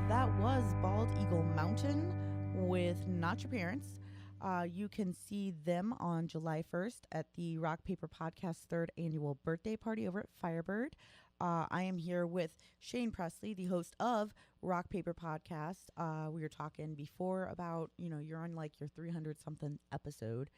That was Bald Eagle Mountain with Not Your Parents. You can see them on July 1st at the Rock Paper Podcast third annual birthday party over at Firebird. I am here with Shane Presley, the host of Rock Paper Podcast. We were talking before about, you're on like your 300 something episode,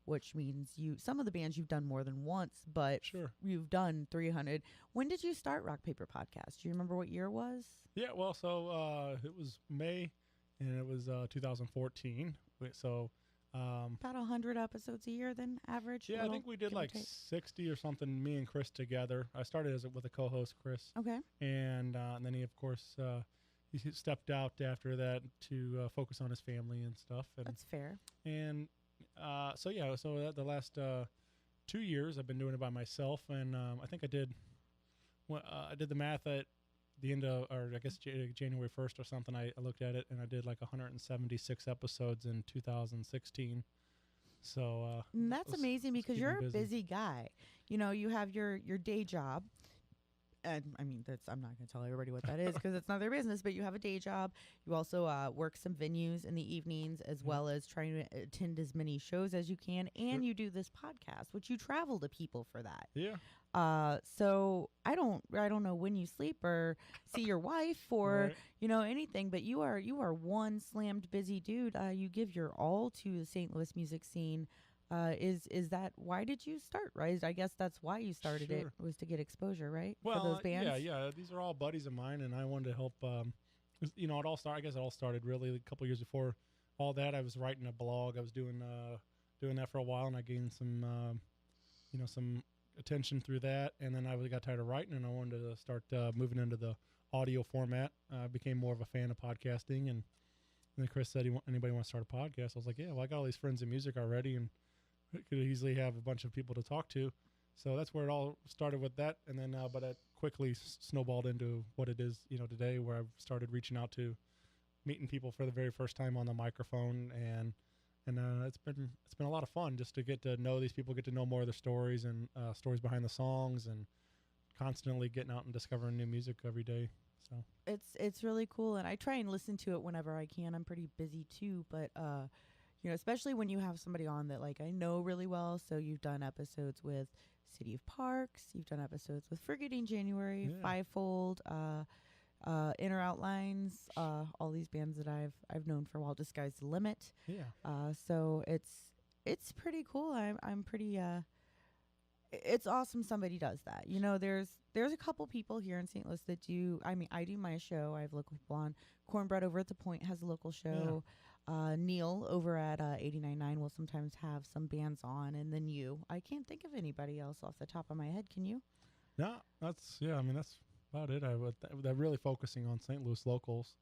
which means some of the bands you've done more than once, but Sure. You've done 300. When did you start Rock Paper Podcast? Do you remember what year it was? Yeah, well, so it was May, and it was 2014. So About 100 episodes a year then, average? yeah, I think we did like 60 or something, me and Chris together. I started with a co-host, Chris. Okay. And then he, of course, he stepped out after that to focus on his family and stuff. And, That's fair. And so the last 2 years I've been doing it by myself, and I think I did the math at the end of, or I guess January 1st or something. I looked at it, and I did like 176 episodes in 2016. So that's amazing because you're a busy. busy guy. You have your day job. And I mean, I'm not going to tell everybody what that is because it's not their business, but you have a day job. You also work some venues in the evenings as well as trying to attend as many shows as you can. And you do this podcast, which you travel to people for that. Yeah. So I don't know when you sleep or see your wife or, Right. Anything, but you are one slammed busy dude. You give your all to the St. Louis music scene. Is that why did you start? Right, I guess that's why you started it, was to get exposure, right? Well, for those bands. yeah. These are all buddies of mine, and I wanted to help. It all started. I guess it all started really a couple years before all that. I was writing a blog. I was doing that for a while, and I gained some some attention through that. And then I really got tired of writing, and I wanted to start moving into the audio format. I became more of a fan of podcasting, and then Chris said, "Anybody want to start a podcast?" I was like, "Yeah, well, I got all these friends in music already, and could easily have a bunch of people to talk to." So that's where it all started with that. And then, but it quickly snowballed into what it is, today, where I've started reaching out to meeting people for the very first time on the microphone. And it's been a lot of fun just to get to know these people, get to know more of their stories and stories behind the songs, and constantly getting out and discovering new music every day. So It's really cool. And I try and listen to it whenever I can. I'm pretty busy too, but, especially when you have somebody on that like I know really well. So you've done episodes with City of Parks, you've done episodes with Forgetting January, Fivefold, Inner Outlines, all these bands that I've known for a while. Sky's the Limit. yeah, So it's pretty cool. I'm pretty. It's awesome somebody does that. There's a couple people here in St. Louis that do. I mean, I do my show. I have local people on. Cornbread over at the Point has a local show. Neil over at 89.9 will sometimes have some bands on, and then I can't think of anybody else off the top of my head. Can you? No, that's about it. They're really focusing on St. Louis locals.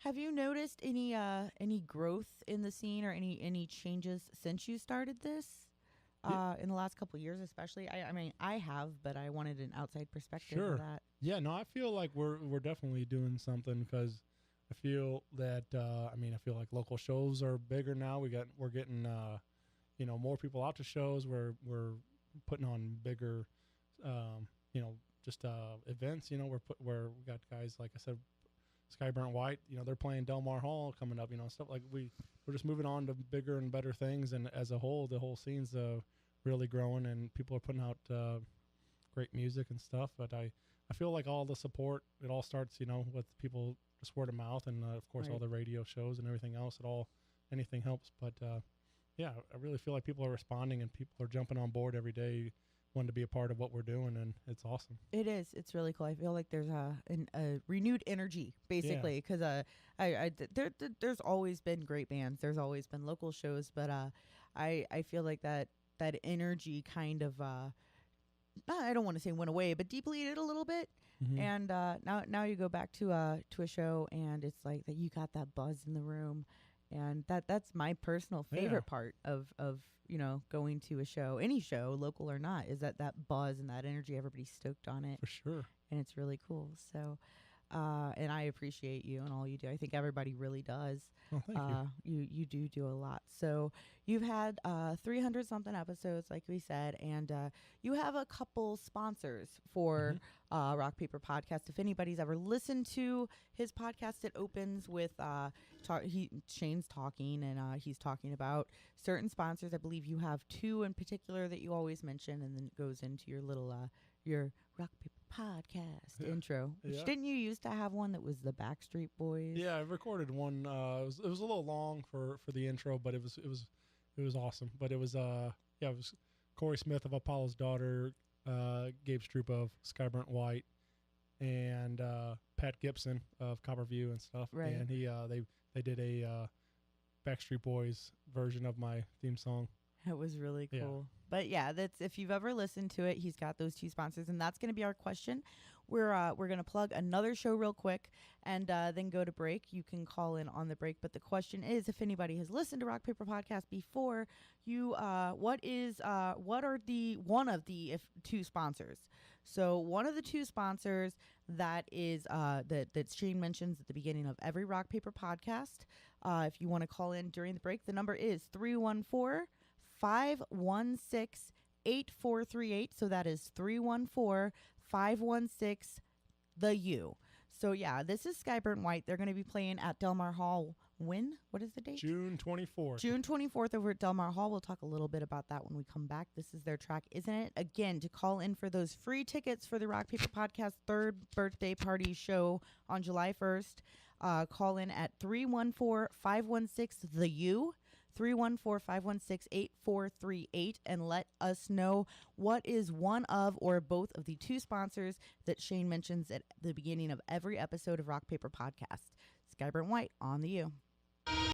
Have you noticed any growth in the scene or any changes since you started this? In the last couple of years, especially. I mean, I have, but I wanted an outside perspective of that. Yeah, no, I feel like we're definitely doing something because I feel that I feel like local shows are bigger now. We're getting more people out to shows. We're putting on bigger events. We got guys like I said, Sky Burnt White. They're playing Del Mar Hall coming up. Stuff like we're just moving on to bigger and better things. And as a whole, the whole scene's really growing, and people are putting out great music and stuff. But I feel like all the support, it all starts with people, just word of mouth, and of course all the radio shows and everything else. Anything helps. But I really feel like people are responding, and people are jumping on board every day, wanting to be a part of what we're doing, and it's awesome. It is. It's really cool. I feel like there's a renewed energy, basically, because there's always been great bands. There's always been local shows, but I feel like that energy kind of I don't want to say went away, but depleted a little bit. Mm-hmm. And now you go back to a show, and it's like that you got that buzz in the room. And that's my personal favorite part of going to a show, any show, local or not, is that buzz and that energy. Everybody's stoked on it. For sure. And it's really cool. So And I appreciate you and all you do. I think everybody really does. Oh, thank you. You do a lot. So you've had 300 something episodes, like we said, and you have a couple sponsors for Rock Paper Podcast. If anybody's ever listened to his podcast, it opens with Shane's talking, and he's talking about certain sponsors. I believe you have two in particular that you always mention, and then it goes into your little your Rock Paper Podcast intro. Which didn't you used to have one that was the Backstreet Boys? Yeah, I recorded one. It was a little long for the intro, but it was awesome. But it was it was Corey Smith of Apollo's Daughter, Gabe Stroop of Skyburnt White, and Pat Gibson of Copperview and stuff. Right. And they did a Backstreet Boys version of my theme song. It was really cool. Yeah. But yeah, that's if you've ever listened to it, he's got those two sponsors, and that's going to be our question. We're going to plug another show real quick and then go to break. You can call in on the break, but the question is, if anybody has listened to Rock Paper Podcast before, you what are the one of the two sponsors? So one of the two sponsors that is that Shane mentions at the beginning of every Rock Paper Podcast. If you want to call in during the break, the number is 314-516-8438. So that is 314-516-the-U. So yeah, this is Skyburnt White. They're going to be playing at Delmar Hall. When? What is the date? June 24th. June 24th over at Delmar Hall. We'll talk a little bit about that when we come back. This is their track, Isn't It? Again, to call in for those free tickets for the Rock Paper Podcast 3rd birthday party show on July 1st, call in at 314-516-the-U. 314-516-8438 and let us know what is one of or both of the two sponsors that Shane mentions at the beginning of every episode of Rock Paper Podcast. Skyburnt White on the U.